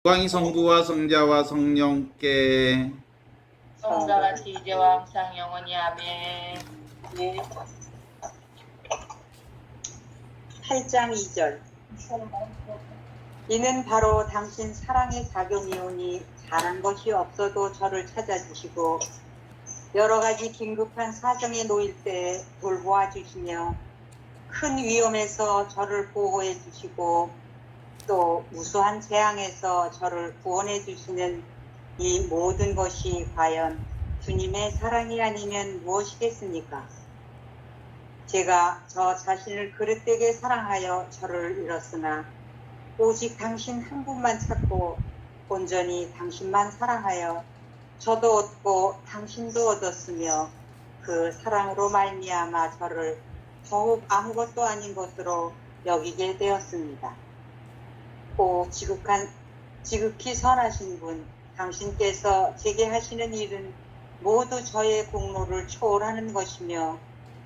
영광이 성부와 성자와 성령께 성자같이 이제와 항상 영원히 아멘. 네. 8장 2절. 이는 바로 당신 사랑의 작용이오니 잘한 것이 없어도 저를 찾아주시고 여러 가지 긴급한 사정에 놓일 때 돌보아 주시며 큰 위험에서 저를 보호해 주시고 또 무수한 재앙에서 저를 구원해 주시는 이 모든 것이 과연 주님의 사랑이 아니면 무엇이겠습니까? 제가 저 자신을 그릇되게 사랑하여 저를 잃었으나 오직 당신 한 분만 찾고 온전히 당신만 사랑하여 저도 얻고 당신도 얻었으며 그 사랑으로 말미암아 저를 더욱 아무것도 아닌 것으로 여기게 되었습니다. 오 지극히 선하신 분, 당신께서 제게 하시는 일은 모두 저의 공로를 초월하는 것이며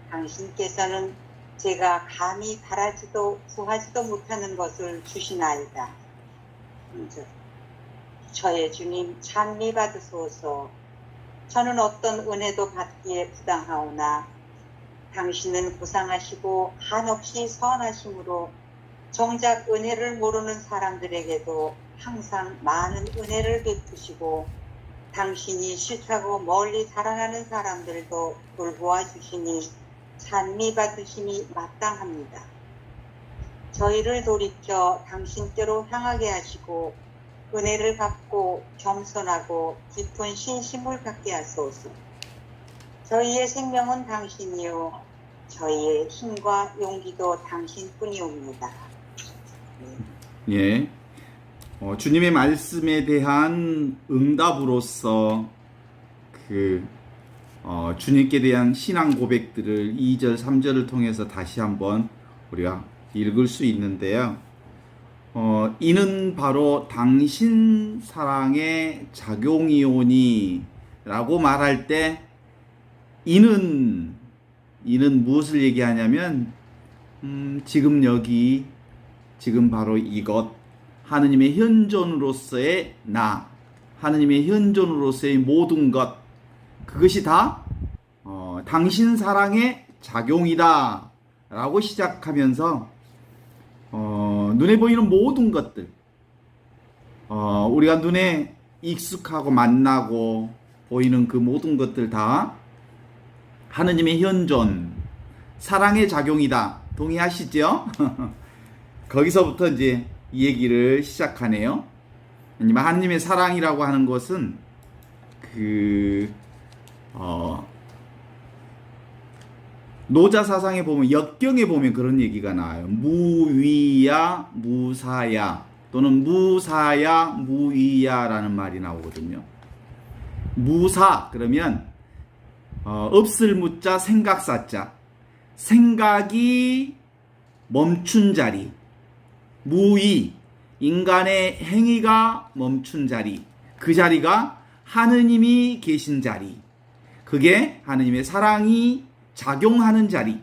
당신께서는 제가 감히 바라지도 구하지도 못하는 것을 주시나이다. 저의 주님 찬미 받으소서. 저는 어떤 은혜도 받기에 부당하오나 당신은 고상하시고 한없이 선하심으로 정작 은혜를 모르는 사람들에게도 항상 많은 은혜를 베푸시고 당신이 싫다고 멀리 자랑하는 사람들도 돌보아 주시니 찬미 받으심이 마땅합니다. 저희를 돌이켜 당신께로 향하게 하시고 은혜를 갚고 겸손하고 깊은 신심을 갖게 하소서. 저희의 생명은 당신이요 저희의 힘과 용기도 당신뿐이옵니다. 예, 주님의 말씀에 대한 응답으로서 주님께 대한 신앙 고백들을 2절, 3절을 통해서 다시 한번 우리가 읽을 수 있는데요. 이는 바로 당신 사랑의 작용이오니 라고 말할 때 이는 무엇을 얘기하냐면 지금 여기 지금 바로 이것 하느님의 현존으로서의 나 하느님의 현존으로서의 모든 것 그것이 다 당신 사랑의 작용이다 라고 시작하면서 눈에 보이는 모든 것들 우리가 눈에 익숙하고 만나고 보이는 그 모든 것들 다 하느님의 현존 사랑의 작용이다. 동의하시죠? 거기서부터 이제 이 얘기를 시작하네요. 하느님의 사랑이라고 하는 것은 노자 사상에 보면 역경에 보면 그런 얘기가 나와요. 무위야 무사야 또는 무사야 무위야라는 말이 나오거든요. 무사 그러면 없을 무자 생각사자 생각이 멈춘 자리 무위 인간의 행위가 멈춘 자리 그 자리가 하느님이 계신 자리 그게 하느님의 사랑이 작용하는 자리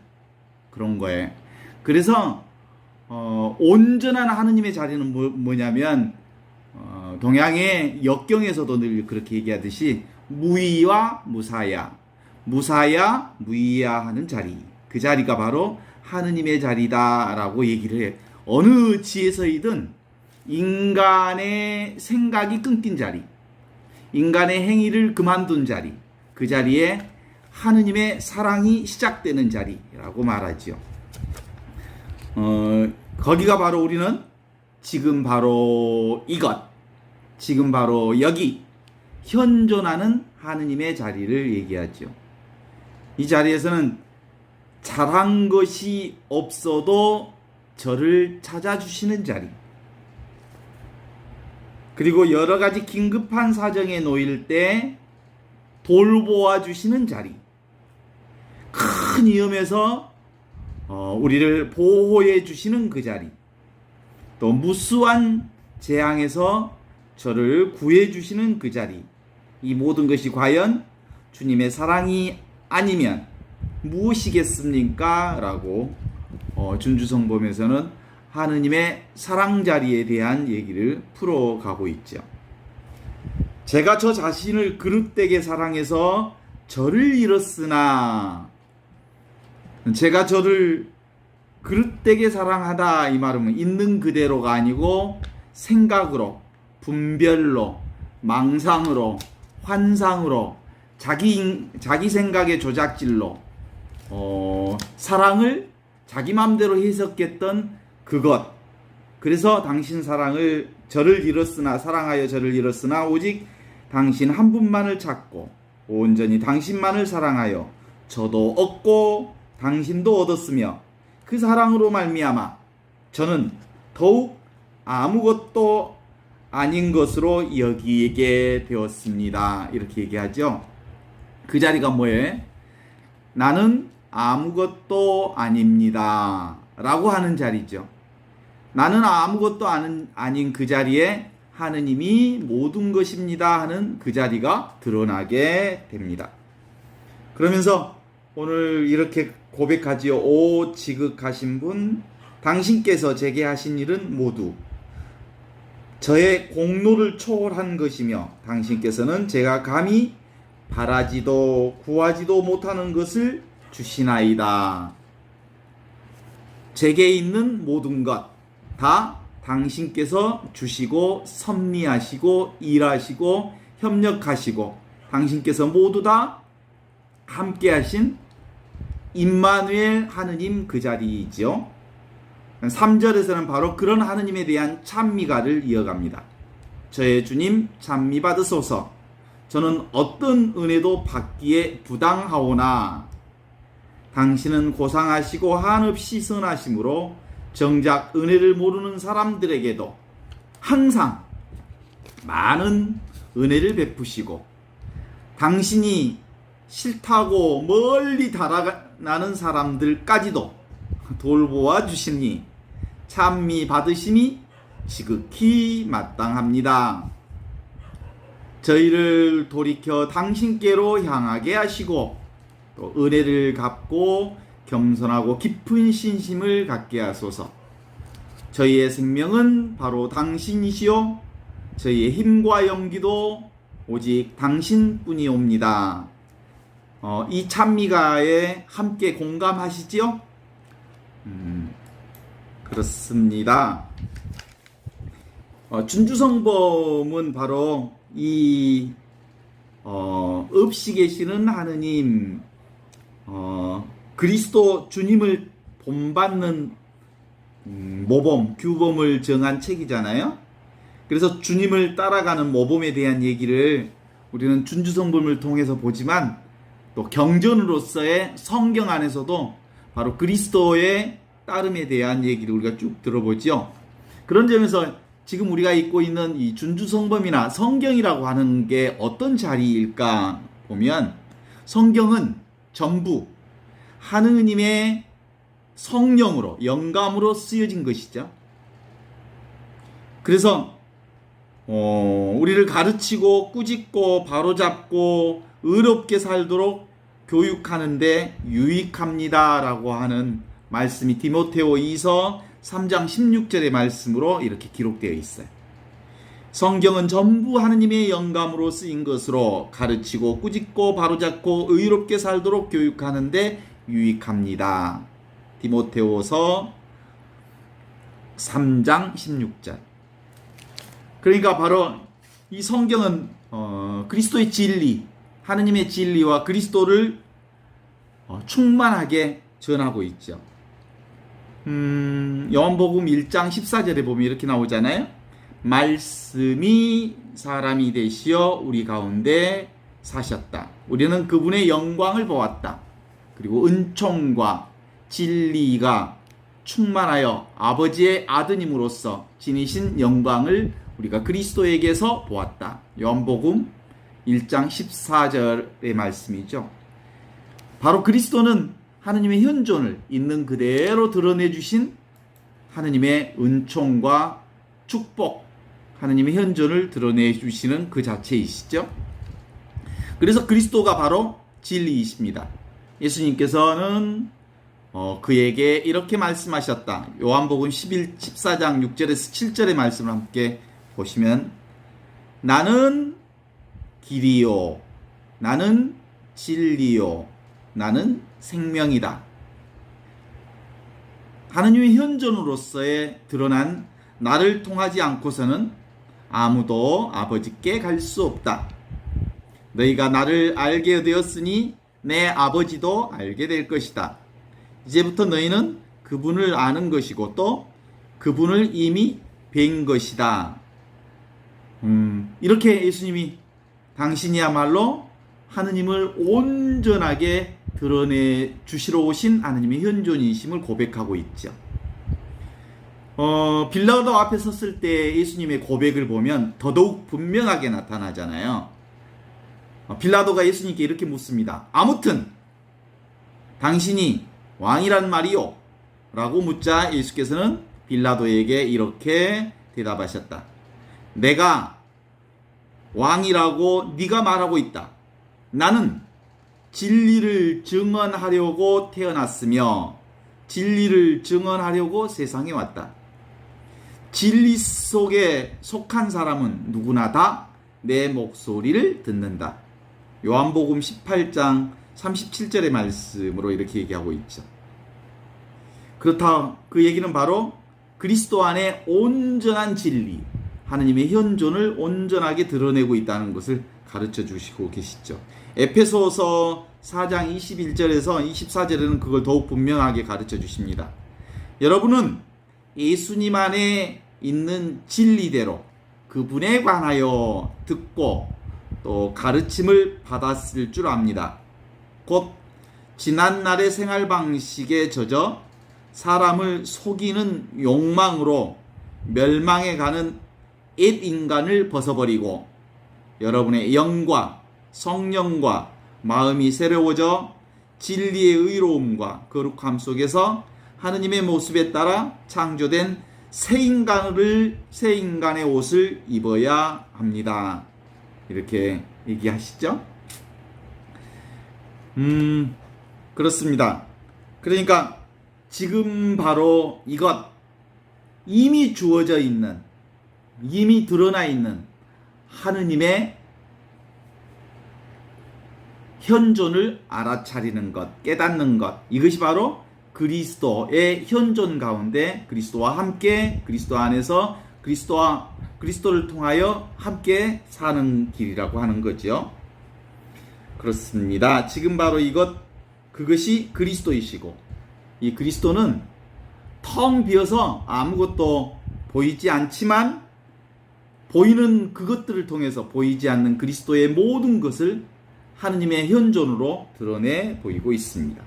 그런 거예요. 그래서 온전한 하느님의 자리는 뭐냐면 동양의 역경에서도 늘 그렇게 얘기하듯이 무위와 무사야 무사야 무위야 하는 자리 그 자리가 바로 하느님의 자리다라고 얘기를 해요. 어느 지에서이든 인간의 생각이 끊긴 자리 인간의 행위를 그만둔 자리 그 자리에 하느님의 사랑이 시작되는 자리라고 말하죠. 거기가 바로 우리는 지금 바로 이것 지금 바로 여기 현존하는 하느님의 자리를 얘기하죠. 이 자리에서는 잘한 것이 없어도 저를 찾아주시는 자리 그리고 여러 가지 긴급한 사정에 놓일 때 돌보아 주시는 자리 큰 위험에서 우리를 보호해 주시는 그 자리 또 무수한 재앙에서 저를 구해 주시는 그 자리 이 모든 것이 과연 주님의 사랑이 아니면 무엇이겠습니까? 라고 준주성범에서는 하느님의 사랑 자리에 대한 얘기를 풀어가고 있죠. 제가 저 자신을 그릇되게 사랑해서 저를 잃었으나, 제가 저를 그릇되게 사랑하다 이 말은 있는 그대로가 아니고 생각으로, 분별로, 망상으로, 환상으로, 자기 생각의 조작질로 사랑을 자기 맘대로 해석했던 그것. 그래서 당신 사랑을 저를 잃었으나 사랑하여 저를 잃었으나 오직 당신 한 분만을 찾고 온전히 당신만을 사랑하여 저도 얻고 당신도 얻었으며 그 사랑으로 말미암아 저는 더욱 아무것도 아닌 것으로 여기게 되었습니다. 이렇게 얘기하죠. 그 자리가 뭐예요? 나는 아무것도 아닙니다. 라고 하는 자리죠. 나는 아무것도 아닌 그 자리에 하느님이 모든 것입니다 하는 그 자리가 드러나게 됩니다. 그러면서 오늘 이렇게 고백하지요. 오 지극하신 분, 당신께서 제게 하신 일은 모두 저의 공로를 초월한 것이며 당신께서는 제가 감히 바라지도 구하지도 못하는 것을 주시나이다. 제게 있는 모든 것 다 당신께서 주시고 섭리하시고 일하시고 협력하시고 당신께서 모두 다 함께 하신 임마누엘 하느님 그 자리이죠. 3절에서는 바로 그런 하느님에 대한 찬미가를 이어갑니다. 저의 주님 찬미 받으소서. 저는 어떤 은혜도 받기에 부당하오나 당신은 고상하시고 한없이 선하심으로 정작 은혜를 모르는 사람들에게도 항상 많은 은혜를 베푸시고 당신이 싫다고 멀리 달아나는 사람들까지도 돌보아 주시니 찬미 받으심이 지극히 마땅합니다. 저희를 돌이켜 당신께로 향하게 하시고 또 은혜를 갚고 겸손하고 깊은 신심을 갖게 하소서. 저희의 생명은 바로 당신이시요 저희의 힘과 용기도 오직 당신뿐이옵니다. 이 찬미가에 함께 공감하시지요? 그렇습니다. 준주성범은 바로 이 없이 계시는 하느님, 그리스도 주님을 본받는 모범, 규범을 정한 책이잖아요. 그래서 주님을 따라가는 모범에 대한 얘기를 우리는 준주성범을 통해서 보지만 또 경전으로서의 성경 안에서도 바로 그리스도의 따름에 대한 얘기를 우리가 쭉 들어보죠. 그런 점에서 지금 우리가 읽고 있는 이 준주성범이나 성경이라고 하는 게 어떤 자리일까 보면 성경은 전부 하느님의 성령으로 영감으로 쓰여진 것이죠. 그래서 우리를 가르치고 꾸짖고 바로잡고 의롭게 살도록 교육하는데 유익합니다 라고 하는 말씀이 디모데오 2서 3장 16절의 말씀으로 이렇게 기록되어 있어요. 성경은 전부 하느님의 영감으로 쓰인 것으로 가르치고 꾸짖고 바로잡고 의롭게 살도록 교육하는데 유익합니다. 디모데오서 3장 16절. 그러니까 바로 이 성경은 그리스도의 진리, 하느님의 진리와 그리스도를 충만하게 전하고 있죠. 요한복음 1장 14절에 보면 이렇게 나오잖아요. 말씀이 사람이 되시어 우리 가운데 사셨다. 우리는 그분의 영광을 보았다. 그리고 은총과 진리가 충만하여 아버지의 아드님으로서 지니신 영광을 우리가 그리스도에게서 보았다. 요한복음 1장 14절의 말씀이죠. 바로 그리스도는 하느님의 현존을 있는 그대로 드러내주신 하느님의 은총과 축복, 하느님의 현존을 드러내주시는 그 자체이시죠. 그래서 그리스도가 바로 진리이십니다. 예수님께서는 그에게 이렇게 말씀하셨다. 요한복음 14장 6절에서 7절의 말씀을 함께 보시면 나는 길이요 나는 진리요 나는 생명이다. 하느님의 현존으로서의 드러난 나를 통하지 않고서는 아무도 아버지께 갈 수 없다. 너희가 나를 알게 되었으니 내 아버지도 알게 될 것이다. 이제부터 너희는 그분을 아는 것이고 또 그분을 이미 뵌 것이다. 이렇게 예수님이 당신이야말로 하느님을 온전하게 드러내 주시러 오신 하느님의 현존이심을 고백하고 있죠. 빌라도 앞에 섰을 때 예수님의 고백을 보면 더더욱 분명하게 나타나잖아요. 빌라도가 예수님께 이렇게 묻습니다. 아무튼 당신이 왕이란 말이요? 라고 묻자 예수께서는 빌라도에게 이렇게 대답하셨다. 내가 왕이라고 네가 말하고 있다. 나는 진리를 증언하려고 태어났으며 진리를 증언하려고 세상에 왔다. 진리 속에 속한 사람은 누구나 다 내 목소리를 듣는다. 요한복음 18장 37절의 말씀으로 이렇게 얘기하고 있죠. 그렇다. 그 얘기는 바로 그리스도 안에 온전한 진리, 하느님의 현존을 온전하게 드러내고 있다는 것을 가르쳐 주시고 계시죠. 에페소서 4장 21절에서 24절에는 그걸 더욱 분명하게 가르쳐 주십니다. 여러분은 예수님 안에 있는 진리대로 그분에 관하여 듣고 또 가르침을 받았을 줄 압니다. 곧 지난날의 생활 방식에 젖어 사람을 속이는 욕망으로 멸망해 가는 옛 인간을 벗어버리고 여러분의 영과 성령과 마음이 새로워져 진리의 의로움과 거룩함 속에서 하느님의 모습에 따라 창조된 새 인간의 옷을 입어야 합니다. 이렇게 얘기하시죠. 그렇습니다. 그러니까 지금 바로 이것, 이미 주어져 있는, 이미 드러나 있는 하느님의 현존을 알아차리는 것, 깨닫는 것, 이것이 바로 그리스도의 현존 가운데 그리스도와 함께 그리스도 안에서 그리스도를 통하여 함께 사는 길이라고 하는 거죠. 그렇습니다. 지금 바로 그것이 그리스도이시고 이 그리스도는 텅 비어서 아무것도 보이지 않지만 보이는 그것들을 통해서 보이지 않는 그리스도의 모든 것을 하느님의 현존으로 드러내 보이고 있습니다.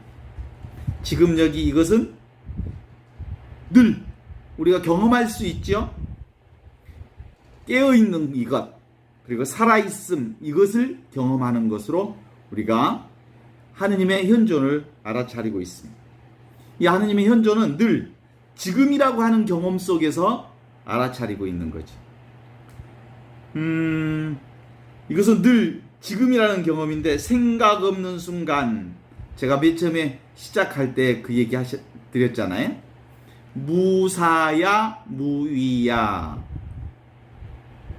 지금 여기 이것은 늘 우리가 경험할 수 있죠. 깨어있는 이것 그리고 살아있음 이것을 경험하는 것으로 우리가 하느님의 현존을 알아차리고 있습니다. 이 하느님의 현존은 늘 지금이라고 하는 경험 속에서 알아차리고 있는 거죠. 이것은 늘 지금이라는 경험인데 생각 없는 순간 제가 맨 처음에 시작할 때 그 얘기 드렸잖아요. 무사야 무위야.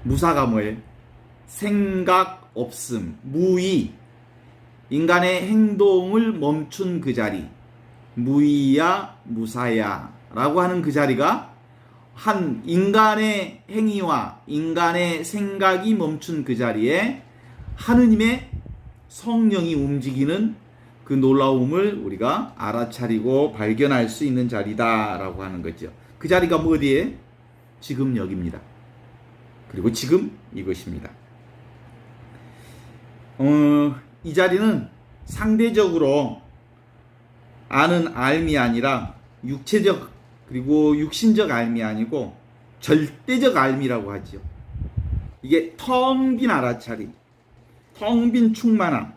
무사가 뭐예요? 생각 없음. 무위. 인간의 행동을 멈춘 그 자리. 무위야 무사야 라고 하는 그 자리가 한 인간의 행위와 인간의 생각이 멈춘 그 자리에 하느님의 성령이 움직이는 그 놀라움을 우리가 알아차리고 발견할 수 있는 자리다라고 하는 거죠. 그 자리가 뭐 어디에? 지금 여기입니다. 그리고 지금 이것입니다. 이 자리는 상대적으로 아는 알미 아니라 육체적 그리고 육신적 알미 아니고 절대적 알미라고 하죠. 이게 텅 빈 알아차림, 텅 빈 충만함,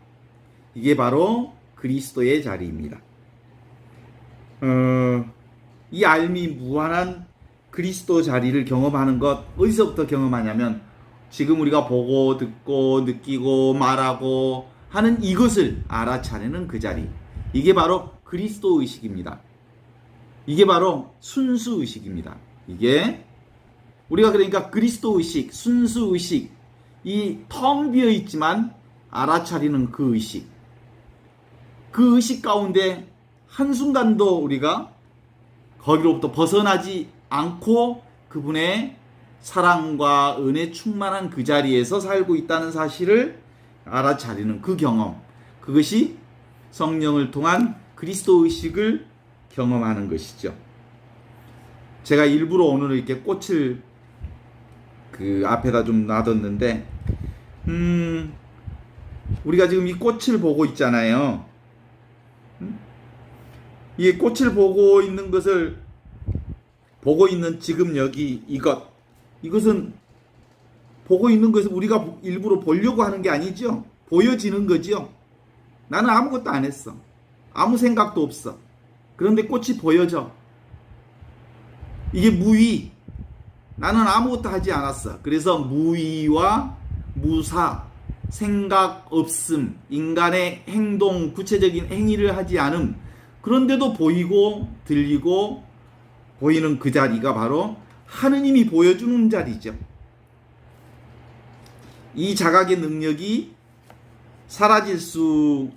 이게 바로 그리스도의 자리입니다. 이 알미 무한한 그리스도 자리를 경험하는 것 어디서부터 경험하냐면 지금 우리가 보고 듣고 느끼고 말하고 하는 이것을 알아차리는 그 자리, 이게 바로 그리스도 의식입니다. 이게 바로 순수 의식입니다. 이게 우리가 그러니까 그리스도 의식, 순수 의식, 이 텅 비어 있지만 알아차리는 그 의식, 그 의식 가운데 한순간도 우리가 거기로부터 벗어나지 않고 그분의 사랑과 은혜 충만한 그 자리에서 살고 있다는 사실을 알아차리는 그 경험, 그것이 성령을 통한 그리스도 의식을 경험하는 것이죠. 제가 일부러 오늘 이렇게 꽃을 그 앞에다 좀 놔뒀는데, 우리가 지금 이 꽃을 보고 있잖아요. 이 꽃을 보고 있는 것을 보고 있는 지금 여기 이것은 보고 있는 것을 우리가 일부러 보려고 하는 게 아니죠. 보여지는 거죠. 나는 아무것도 안 했어. 아무 생각도 없어. 그런데 꽃이 보여져. 이게 무의. 나는 아무것도 하지 않았어. 그래서 무의와 무사, 생각 없음, 인간의 행동, 구체적인 행위를 하지 않음. 그런데도 보이고 들리고 보이는 그 자리가 바로 하느님이 보여주는 자리죠. 이 자각의 능력이 사라질 수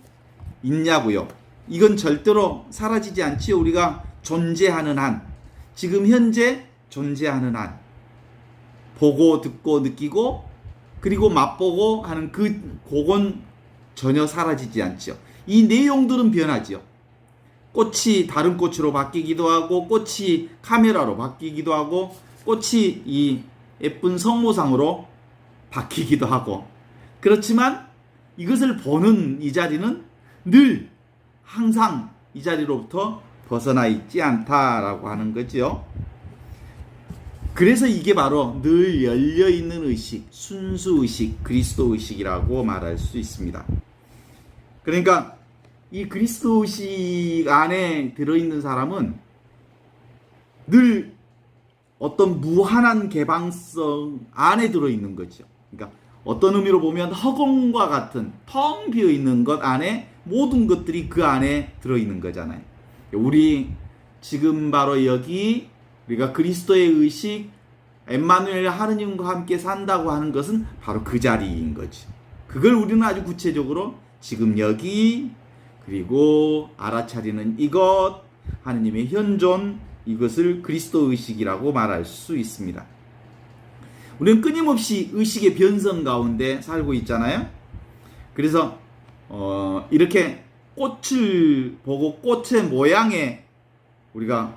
있냐고요? 이건 절대로 사라지지 않지요. 우리가 존재하는 한, 지금 현재 존재하는 한, 보고 듣고 느끼고 그리고 맛보고 하는 그건 전혀 사라지지 않죠. 이 내용들은 변하죠. 꽃이 다른 꽃으로 바뀌기도 하고, 꽃이 카메라로 바뀌기도 하고, 꽃이 이 예쁜 성모상으로 바뀌기도 하고, 그렇지만 이것을 보는 이 자리는 늘 항상 이 자리로부터 벗어나 있지 않다라고 하는 거죠. 그래서 이게 바로 늘 열려있는 의식, 순수의식, 그리스도 의식이라고 말할 수 있습니다. 그러니까 이 그리스도 의식 안에 들어있는 사람은 늘 어떤 무한한 개방성 안에 들어있는 거죠. 그러니까 어떤 의미로 보면 허공과 같은 텅 비어있는 것 안에 모든 것들이 그 안에 들어있는 거잖아요. 우리 지금 바로 여기 우리가 그리스도의 의식, 엠마누엘 하느님과 함께 산다고 하는 것은 바로 그 자리인 거죠. 그걸 우리는 아주 구체적으로 지금 여기, 그리고 알아차리는 이것, 하느님의 현존, 이것을 그리스도 의식이라고 말할 수 있습니다. 우리는 끊임없이 의식의 변성 가운데 살고 있잖아요. 그래서 이렇게 꽃을 보고 꽃의 모양에 우리가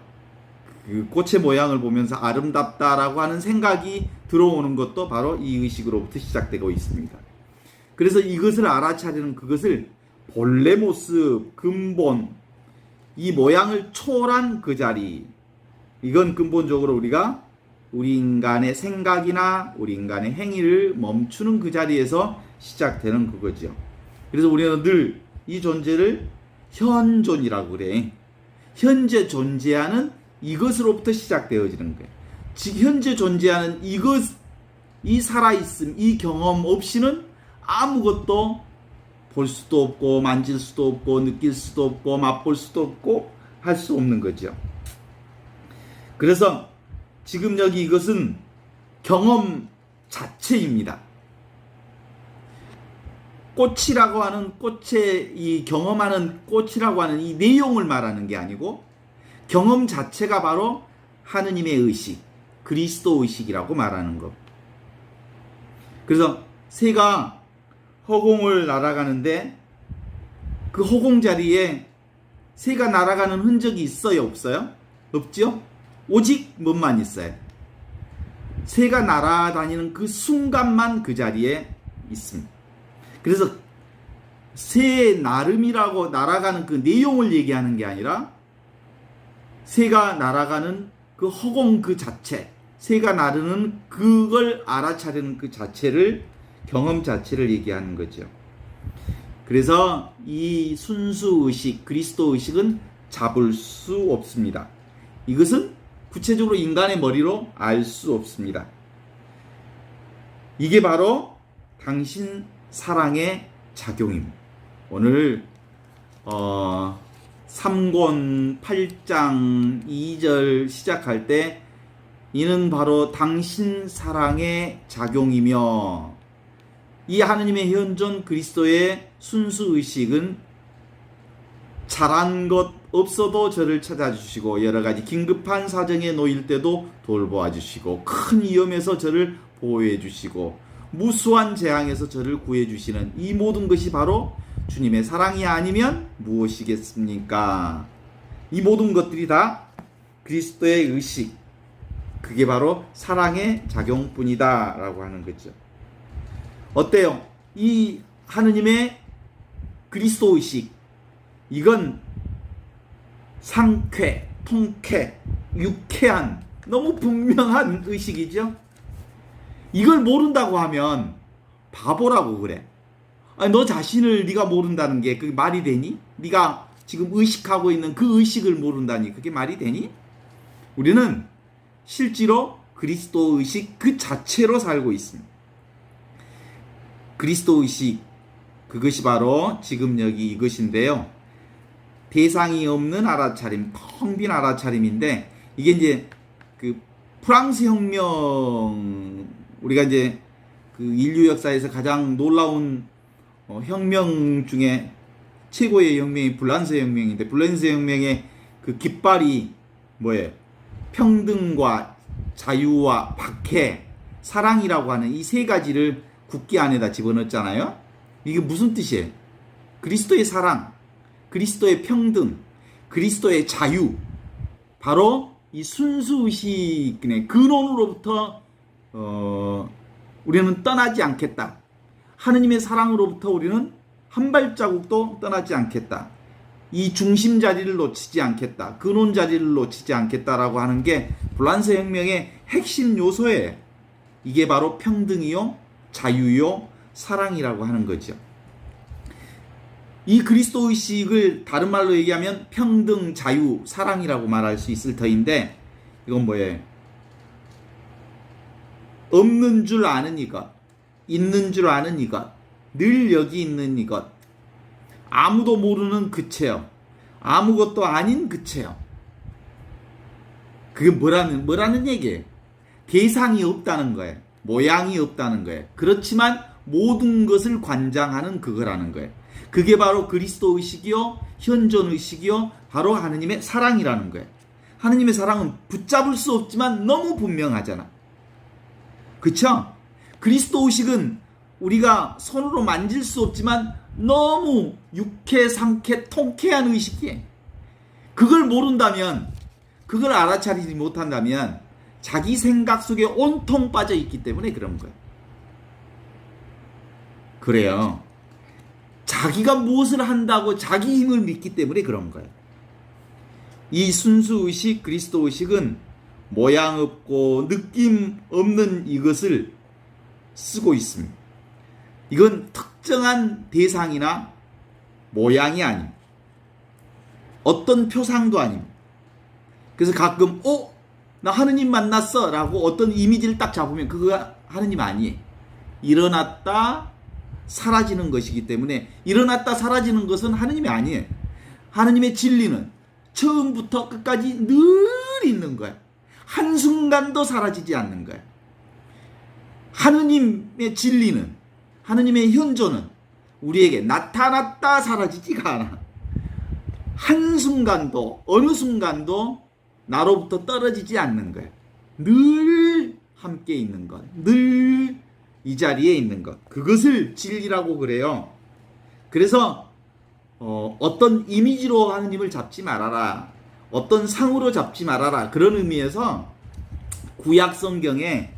그 꽃의 모양을 보면서 아름답다라고 하는 생각이 들어오는 것도 바로 이 의식으로부터 시작되고 있습니다. 그래서 이것을 알아차리는 그것을 본래 모습, 근본, 이 모양을 초월한 그 자리, 이건 근본적으로 우리가 우리 인간의 생각이나 우리 인간의 행위를 멈추는 그 자리에서 시작되는 그거죠. 그래서 우리는 늘 이 존재를 현존이라고 그래. 현재 존재하는 이것으로부터 시작되어지는 거예요. 현재 존재하는 이것, 이 살아있음, 이 경험 없이는 아무것도 볼 수도 없고 만질 수도 없고 느낄 수도 없고 맛볼 수도 없고 할 수 없는 거죠. 그래서 지금 여기 이것은 경험 자체입니다. 꽃이라고 하는 꽃의 이 경험하는 꽃이라고 하는 이 내용을 말하는 게 아니고 경험 자체가 바로 하느님의 의식, 그리스도 의식이라고 말하는 것. 그래서 새가 허공을 날아가는데 그 허공 자리에 새가 날아가는 흔적이 있어요, 없어요? 없죠? 오직 뭐만 있어요? 새가 날아다니는 그 순간만 그 자리에 있습니다. 그래서 새의 나름이라고 날아가는 그 내용을 얘기하는 게 아니라 새가 날아가는 그 허공 그 자체, 새가 나르는 그걸 알아차리는 그 자체를, 경험 자체를 얘기하는 거죠. 그래서 이 순수의식, 그리스도 의식은 잡을 수 없습니다. 이것은 구체적으로 인간의 머리로 알 수 없습니다. 이게 바로 당신 사랑의 작용입니다. 오늘 3권 8장 2절 시작할 때 이는 바로 당신 사랑의 작용이며, 이 하느님의 현존 그리스도의 순수 의식은 잘한 것 없어도 저를 찾아주시고 여러 가지 긴급한 사정에 놓일 때도 돌보아 주시고 큰 위험에서 저를 보호해 주시고 무수한 재앙에서 저를 구해 주시는 이 모든 것이 바로 주님의 사랑이 아니면 무엇이겠습니까? 이 모든 것들이 다 그리스도의 의식, 그게 바로 사랑의 작용뿐이다 라고 하는 거죠. 어때요? 이 하느님의 그리스도 의식, 이건 상쾌, 통쾌, 유쾌한, 너무 분명한 의식이죠. 이걸 모른다고 하면 바보라고 그래. 아니, 너 자신을 네가 모른다는 게 그게 말이 되니? 네가 지금 의식하고 있는 그 의식을 모른다니 그게 말이 되니? 우리는 실제로 그리스도 의식 그 자체로 살고 있습니다. 그리스도 의식, 그것이 바로 지금 여기 이것인데요. 대상이 없는 알아차림, 텅 빈 알아차림인데, 이게 이제 그 프랑스 혁명, 우리가 이제 그 인류 역사에서 가장 놀라운 혁명 중에 최고의 혁명이 불란서 혁명인데, 불란서 혁명의 그 깃발이 뭐예요? 평등과 자유와 박해, 사랑이라고 하는 이 세 가지를 국기 안에다 집어넣었잖아요. 이게 무슨 뜻이에요? 그리스도의 사랑, 그리스도의 평등, 그리스도의 자유, 바로 이 순수의식의 근원으로부터 우리는 떠나지 않겠다. 하느님의 사랑으로부터 우리는 한 발자국도 떠나지 않겠다. 이 중심 자리를 놓치지 않겠다. 근원 자리를 놓치지 않겠다라고 하는 게 불란서 혁명의 핵심 요소예요. 이게 바로 평등이요, 자유요, 사랑이라고 하는 거죠. 이 그리스도 의식을 다른 말로 얘기하면 평등, 자유, 사랑이라고 말할 수 있을 터인데, 이건 뭐예요? 없는 줄 아는 이것, 있는 줄 아는 이것, 늘 여기 있는 이것, 아무도 모르는 그 체험, 아무것도 아닌 그 체험. 그게 뭐라는 얘기예요? 대상이 없다는 거예요. 모양이 없다는 거예요. 그렇지만 모든 것을 관장하는 그거라는 거예요. 그게 바로 그리스도 의식이요, 현존 의식이요, 바로 하느님의 사랑이라는 거예요. 하느님의 사랑은 붙잡을 수 없지만 너무 분명하잖아. 그쵸? 그리스도 의식은 우리가 손으로 만질 수 없지만 너무 유쾌, 상쾌, 통쾌한 의식이에요. 그걸 모른다면, 그걸 알아차리지 못한다면 자기 생각 속에 온통 빠져 있기 때문에 그런 거예요. 그래요. 자기가 무엇을 한다고 자기 힘을 믿기 때문에 그런 거예요. 이 순수의식, 그리스도 의식은 모양 없고 느낌 없는 이것을 쓰고 있습니다. 이건 특정한 대상이나 모양이 아닙니다. 어떤 표상도 아닙니다. 그래서 가끔 나 하느님 만났어 라고 어떤 이미지를 딱 잡으면 그거 하느님 아니에요. 일어났다 사라지는 것이기 때문에, 일어났다 사라지는 것은 하느님이 아니에요. 하느님의 진리는 처음부터 끝까지 늘 있는 거예요. 한순간도 사라지지 않는 거예요. 하느님의 진리는, 하느님의 현존은 우리에게 나타났다 사라지지가 않아. 한순간도, 어느 순간도 나로부터 떨어지지 않는 거예요. 늘 함께 있는 것, 늘 이 자리에 있는 것, 그것을 진리라고 그래요. 그래서 어떤 이미지로 하느님을 잡지 말아라, 어떤 상으로 잡지 말아라, 그런 의미에서 구약 성경에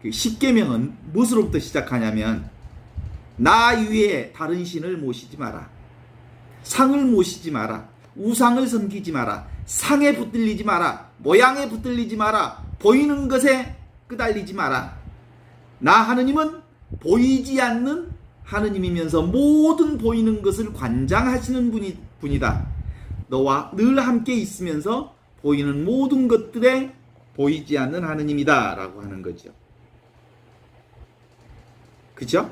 십계명은 무엇으로부터 시작하냐면, 나 위에 다른 신을 모시지 마라, 상을 모시지 마라, 우상을 섬기지 마라, 상에 붙들리지 마라, 모양에 붙들리지 마라, 보이는 것에 끄달리지 마라. 나 하느님은 보이지 않는 하느님이면서 모든 보이는 것을 관장하시는 분이다. 너와 늘 함께 있으면서 보이는 모든 것들에 보이지 않는 하느님이다 라고 하는 거죠. 그죠?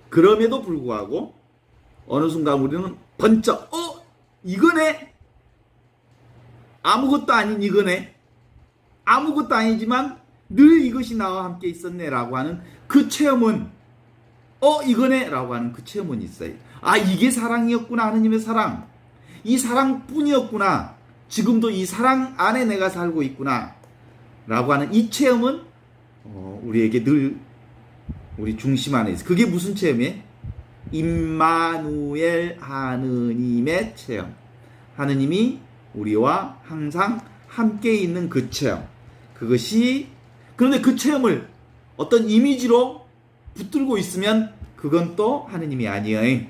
그럼에도 불구하고 어느 순간 우리는 번쩍 이거네? 아무것도 아닌 이거네? 아무것도 아니지만 늘 이것이 나와 함께 있었네 라고 하는 그 체험은 이거네 라고 하는 그 체험은 있어요. 아, 이게 사랑이었구나. 하느님의 사랑. 이 사랑뿐이었구나. 지금도 이 사랑 안에 내가 살고 있구나 라고 하는 이 체험은 우리에게 늘 우리 중심 안에 있어. 그게 무슨 체험이에요? 임마누엘 하느님의 체험. 하느님이 우리와 항상 함께 있는 그 체험. 그것이, 그런데 그 체험을 어떤 이미지로 붙들고 있으면 그건 또 하느님이 아니에요.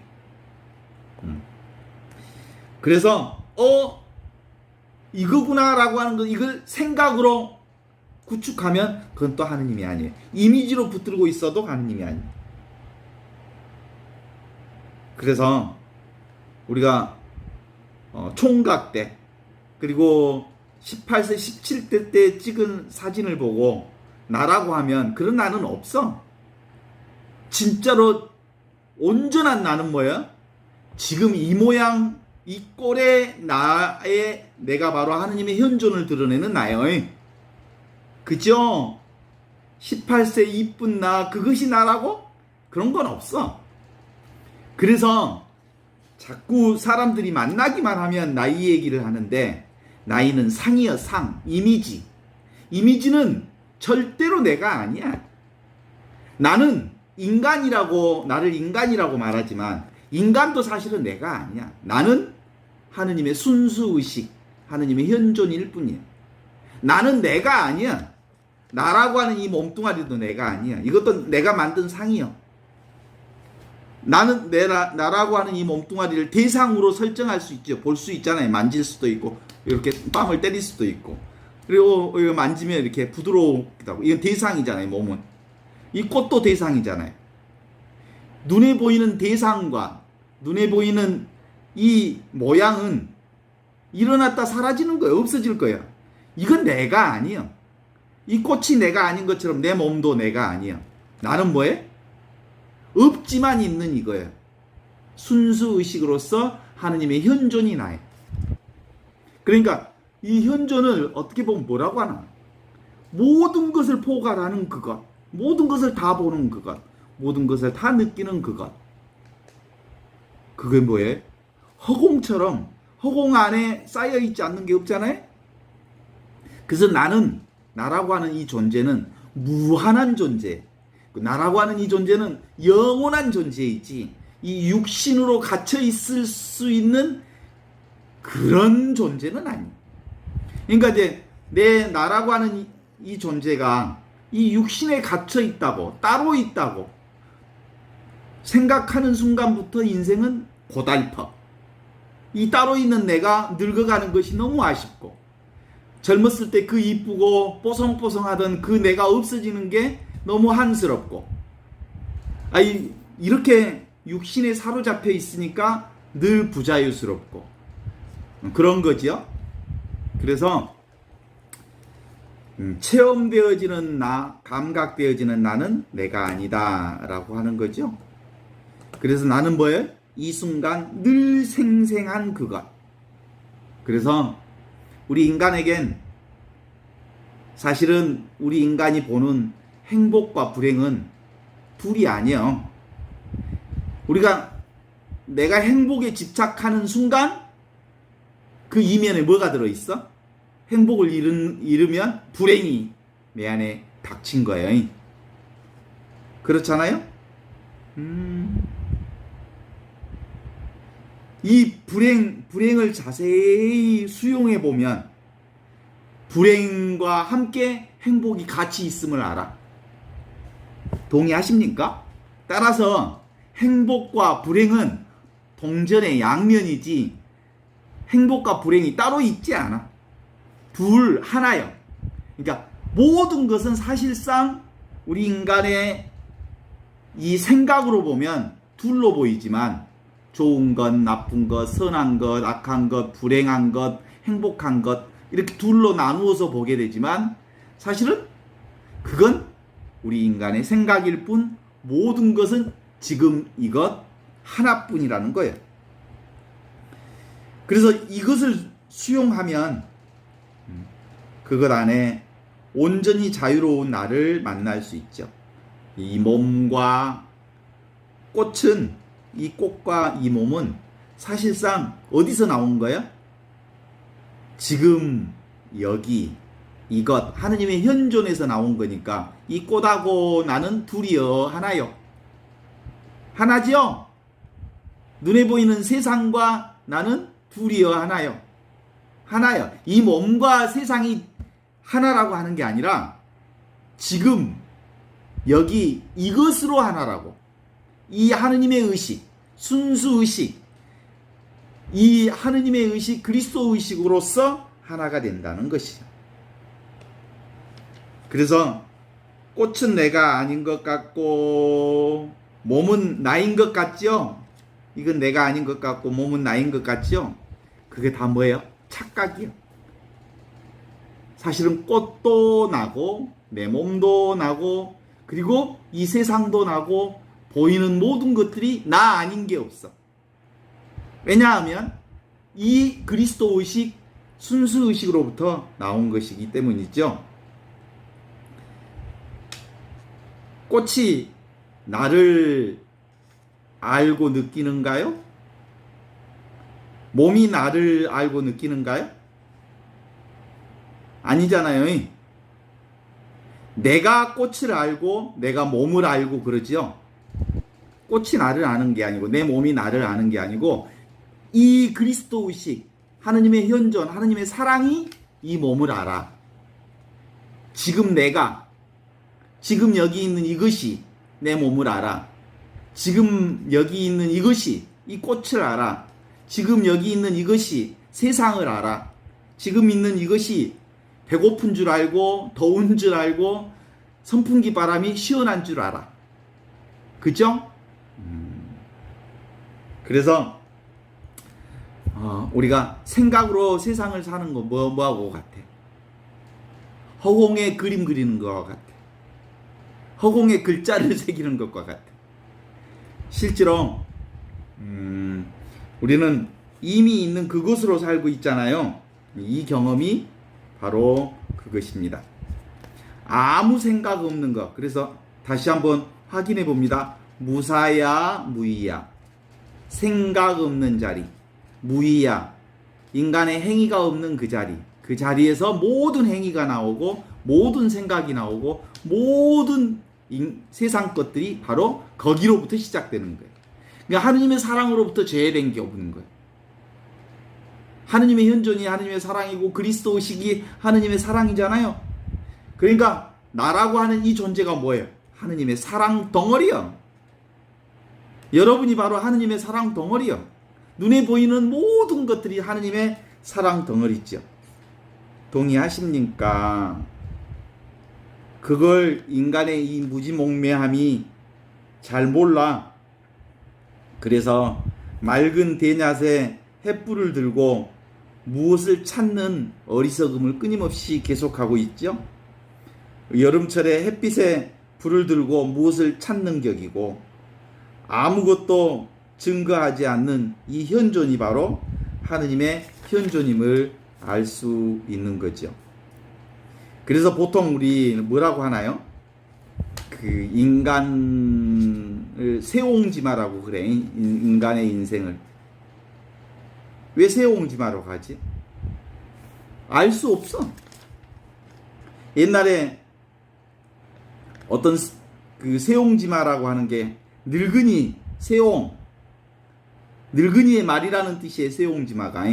그래서 이거구나 라고 하는 거, 이걸 생각으로 구축하면 그건 또 하느님이 아니에요. 이미지로 붙들고 있어도 하느님이 아니에요. 그래서 우리가 총각 때 그리고 18세 17대 때 찍은 사진을 보고 나라고 하면 그런 나는 없어. 진짜로 온전한 나는 뭐야? 지금 이 모양 이 꼴의 나의 내가 바로 하느님의 현존을 드러내는 나예요. 그죠? 18세 이쁜 나 그것이 나라고? 그런 건 없어. 그래서 자꾸 사람들이 만나기만 하면 나이 얘기를 하는데 나이는 상이여 상, 이미지. 이미지는 절대로 내가 아니야. 나는 인간이라고 나를 인간이라고 말하지만 인간도 사실은 내가 아니야. 나는 하느님의 순수의식, 하느님의 현존일 뿐이야. 나는 내가 아니야. 나라고 하는 이 몸뚱아리도 내가 아니야. 이것도 내가 만든 상이요. 나는 나라고 하는 이 몸뚱아리를 대상으로 설정할 수 있죠. 볼 수 있잖아요. 만질 수도 있고 이렇게 뺨을 때릴 수도 있고 그리고 이거 만지면 이렇게 부드럽기도 하고 이건 대상이잖아요. 몸은. 이 꽃도 대상이잖아요. 눈에 보이는 대상과 눈에 보이는 이 모양은 일어났다 사라지는 거예요. 없어질 거예요. 이건 내가 아니에요. 이 꽃이 내가 아닌 것처럼 내 몸도 내가 아니에요. 나는 뭐예요? 없지만 있는 이거예요. 순수의식으로서 하느님의 현존이 나예요. 그러니까 이 현존을 어떻게 보면 뭐라고 하나? 모든 것을 포괄하는 그것, 모든 것을 다 보는 그것, 모든 것을 다 느끼는 그것. 그게 뭐예요? 허공처럼 허공 안에 쌓여있지 않는 게 없잖아요. 그래서 나라고 하는 이 존재는 무한한 존재, 나라고 하는 이 존재는 영원한 존재이지 이 육신으로 갇혀 있을 수 있는 그런 존재는 아니에요. 그러니까 이제 내 나라고 하는 이 존재가 이 육신에 갇혀 있다고 따로 있다고 생각하는 순간부터 인생은 고달퍼. 이 따로 있는 내가 늙어가는 것이 너무 아쉽고 젊었을 때 그 이쁘고 뽀송뽀송하던 그 내가 없어지는 게 너무 한스럽고 이렇게 육신에 사로잡혀 있으니까 늘 부자유스럽고 그런 거지요. 그래서 체험되어지는 나, 감각되어지는 나는 내가 아니다 라고 하는 거죠. 그래서 나는 뭐예요? 이 순간 늘 생생한 그것. 그래서 우리 인간에겐 사실은 우리 인간이 보는 행복과 불행은 둘이 아니에요. 내가 행복에 집착하는 순간 그 이면에 뭐가 들어있어? 행복을 잃으면 불행이 내 안에 닥친 거예요. 그렇잖아요? 이 불행을 자세히 수용해 보면 불행과 함께 행복이 같이 있음을 알아. 동의하십니까? 따라서 행복과 불행은 동전의 양면이지 행복과 불행이 따로 있지 않아. 둘 하나요. 그러니까 모든 것은 사실상 우리 인간의 이 생각으로 보면 둘로 보이지만 좋은 것, 나쁜 것, 선한 것, 악한 것, 불행한 것, 행복한 것 이렇게 둘로 나누어서 보게 되지만 사실은 그건 우리 인간의 생각일 뿐 모든 것은 지금 이것 하나뿐이라는 거예요. 그래서 이것을 수용하면 그것 안에 온전히 자유로운 나를 만날 수 있죠. 이 몸과 꽃은, 이 꽃과 이 몸은 사실상 어디서 나온 거예요? 지금 여기 이것 하느님의 현존에서 나온 거니까 이 꽃하고 나는 둘이여 하나요. 하나죠? 눈에 보이는 세상과 나는 둘이여 하나요. 하나요. 이 몸과 세상이 하나라고 하는 게 아니라 지금 여기 이것으로 하나라고. 이 하느님의 의식, 순수 의식, 이 하느님의 의식, 그리스도 의식으로서 하나가 된다는 것이죠. 그래서 꽃은 내가 아닌 것 같고 몸은 나인 것 같죠? 이건 내가 아닌 것 같고 몸은 나인 것 같죠? 그게 다 뭐예요? 착각이요. 사실은 꽃도 나고 내 몸도 나고 그리고 이 세상도 나고 보이는 모든 것들이 나 아닌 게 없어. 왜냐하면 이 그리스도 의식, 순수 의식으로부터 나온 것이기 때문이죠. 꽃이 나를 알고 느끼는가요? 몸이 나를 알고 느끼는가요? 아니잖아요. 내가 꽃을 알고 내가 몸을 알고 그러죠. 꽃이 나를 아는 게 아니고 내 몸이 나를 아는 게 아니고 이 그리스도 의식, 하느님의 현존, 하느님의 사랑이 이 몸을 알아. 지금 내가, 지금 여기 있는 이것이 내 몸을 알아. 지금 여기 있는 이것이 이 꽃을 알아. 지금 여기 있는 이것이 세상을 알아. 지금 있는 이것이 배고픈 줄 알고 더운 줄 알고 선풍기 바람이 시원한 줄 알아. 그죠? 그래서 우리가 생각으로 세상을 사는 거 뭐하고 같아? 허공에 그림 그리는 것과 같아. 허공에 글자를 새기는 것과 같아. 실제로 우리는 이미 있는 그곳으로 살고 있잖아요. 이 경험이 바로 그것입니다. 아무 생각 없는 것. 그래서 다시 한번 확인해 봅니다. 무사야 무의야. 생각 없는 자리. 무의야. 인간의 행위가 없는 그 자리. 그 자리에서 모든 행위가 나오고 모든 생각이 나오고 모든 세상 것들이 바로 거기로부터 시작되는 거예요. 그러니까 하느님의 사랑으로부터 제외된 게 없는 거예요. 하느님의 현존이 하느님의 사랑이고 그리스도 의식이 하느님의 사랑이잖아요. 그러니까 나라고 하는 이 존재가 뭐예요? 하느님의 사랑 덩어리요. 여러분이 바로 하느님의 사랑 덩어리요. 눈에 보이는 모든 것들이 하느님의 사랑 덩어리죠. 동의하십니까? 그걸 인간의 이 무지몽매함이 잘 몰라. 그래서 맑은 대낮에 횃불을 들고 무엇을 찾는 어리석음을 끊임없이 계속하고 있죠. 여름철에 햇빛에 불을 들고 무엇을 찾는 격이고 아무것도 증거하지 않는 이 현존이 바로 하느님의 현존임을 알 수 있는 거죠. 그래서 보통 우리 뭐라고 하나요? 그 인간을 세옹지마라고 그래. 인간의 인생을. 왜 세옹지마로 가지? 알 수 없어. 옛날에 어떤 그 세옹지마라고 하는 게 늙은이, 세옹. 늙은이의 말이라는 뜻이에요, 세옹지마가.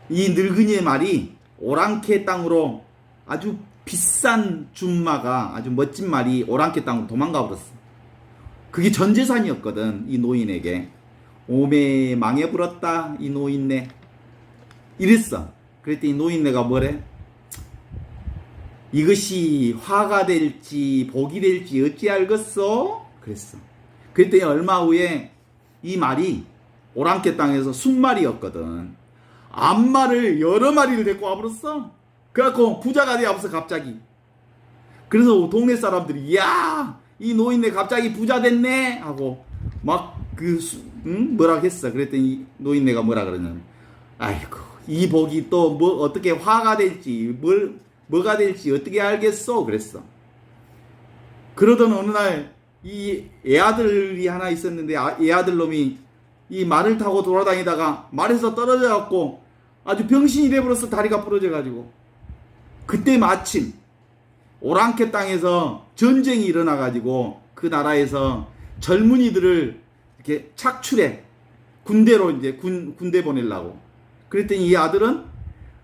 이 늙은이의 말이 오랑캐 땅으로 아주 비싼 준마가 아주 멋진 말이 오랑캐 땅으로 도망가 버렸어. 그게 전 재산이었거든. 이 노인에게. 오메 망해버렸다 이 노인네 이랬어. 그랬더니 노인네가 뭐래? 이것이 화가 될지 복이 될지 어찌 알겠어? 그랬어. 그랬더니 얼마 후에 이 말이 오랑캐 땅에서 순말이었거든. 암말을 여러 마리를 데리고 와버렸어. 그래갖고 부자가 되어버렸어 갑자기. 그래서 동네 사람들이 야, 이 노인네 갑자기 부자 됐네 하고 막 뭐라 했어. 그랬더니 노인네가 뭐라 그러냐면, 아이고, 이 복이 또 뭐 어떻게 화가 될지, 뭐가 될지 어떻게 알겠어? 그랬어. 그러던 어느 날 이 애아들이 하나 있었는데, 애아들 놈이 이 말을 타고 돌아다니다가 말에서 떨어져 갖고 아주 병신이 돼버렸어. 다리가 부러져 가지고. 그때 마침 오랑캐 땅에서 전쟁이 일어나 가지고 그 나라에서 젊은이들을 이렇게 착출해. 군대로 이제 군대 보내려고. 그랬더니 이 아들은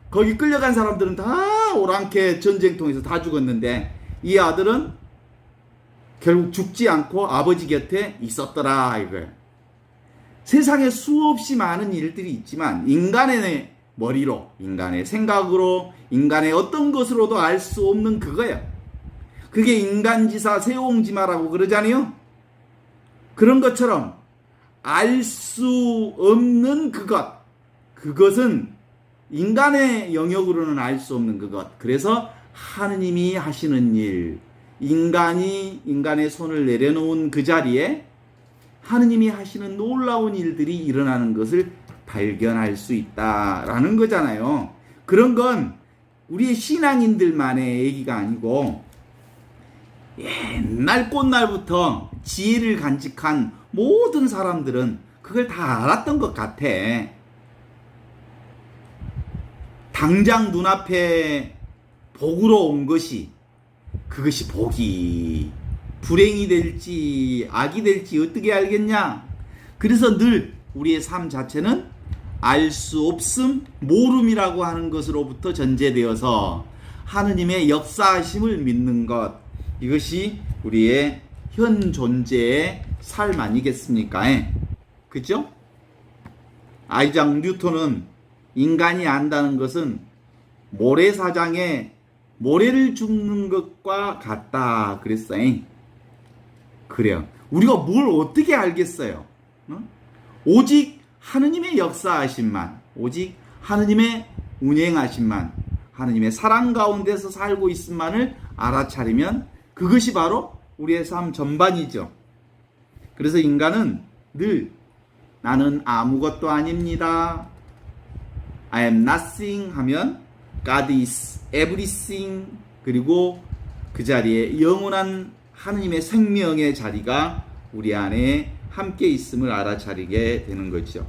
거기 끌려간 사람들은 다 오랑캐 전쟁통에서 다 죽었는데 이 아들은 결국 죽지 않고 아버지 곁에 있었더라 이거예요. 세상에 수없이 많은 일들이 있지만 인간의 머리로, 인간의 생각으로, 인간의 어떤 것으로도 알 수 없는 그거예요. 그게 인간지사 세옹지마라고 그러잖아요. 그런 것처럼 알 수 없는 그것은 인간의 영역으로는 알 수 없는 그것. 그래서 하느님이 하시는 일, 인간이 인간의 손을 내려놓은 그 자리에 하느님이 하시는 놀라운 일들이 일어나는 것을 발견할 수 있다라는 거잖아요. 그런 건 우리의 신앙인들만의 얘기가 아니고 옛날 꽃날부터 지혜를 간직한 모든 사람들은 그걸 다 알았던 것 같아. 당장 눈앞에 복으로 온 것이 그것이 복이 불행이 될지 악이 될지 어떻게 알겠냐? 그래서 늘 우리의 삶 자체는 알 수 없음, 모름이라고 하는 것으로부터 전제되어서 하느님의 역사하심을 믿는 것, 이것이 우리의 현 존재의 삶 아니겠습니까? 그죠? 아이작 뉴턴은 인간이 안다는 것은 모래사장에 모래를 줍는 것과 같다 그랬어요. 그래요. 우리가 뭘 어떻게 알겠어요? 오직 하느님의 역사하심만, 오직 하느님의 운행하심만, 하느님의 사랑 가운데서 살고 있음만을 알아차리면 그것이 바로 우리의 삶 전반이죠. 그래서 인간은 늘 나는 아무것도 아닙니다. I am nothing 하면 God is everything. 그리고 그 자리에 영원한 하느님의 생명의 자리가 우리 안에 함께 있음을 알아차리게 되는 거죠.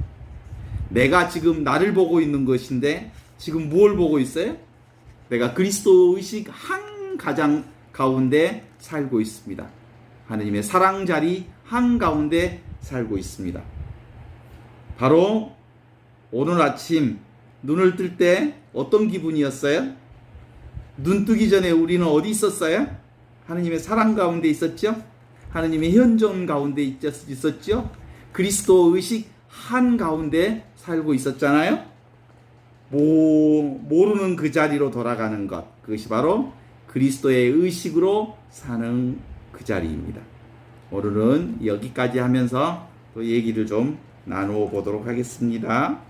내가 지금 나를 보고 있는 것인데 지금 무엇을 보고 있어요? 내가 그리스도 의식 한 가장 가운데 살고 있습니다. 하느님의 사랑 자리 한 가운데 살고 있습니다. 바로 오늘 아침 눈을 뜰 때 어떤 기분이었어요? 눈 뜨기 전에 우리는 어디 있었어요? 하느님의 사랑 가운데 있었죠? 하느님의 현존 가운데 있었죠? 그리스도 의식 한 가운데 살고 있었잖아요? 모르는 그 자리로 돌아가는 것, 그것이 바로 그리스도의 의식으로 사는 그 자리입니다. 오늘은 여기까지 하면서 또 얘기를 좀 나누어 보도록 하겠습니다.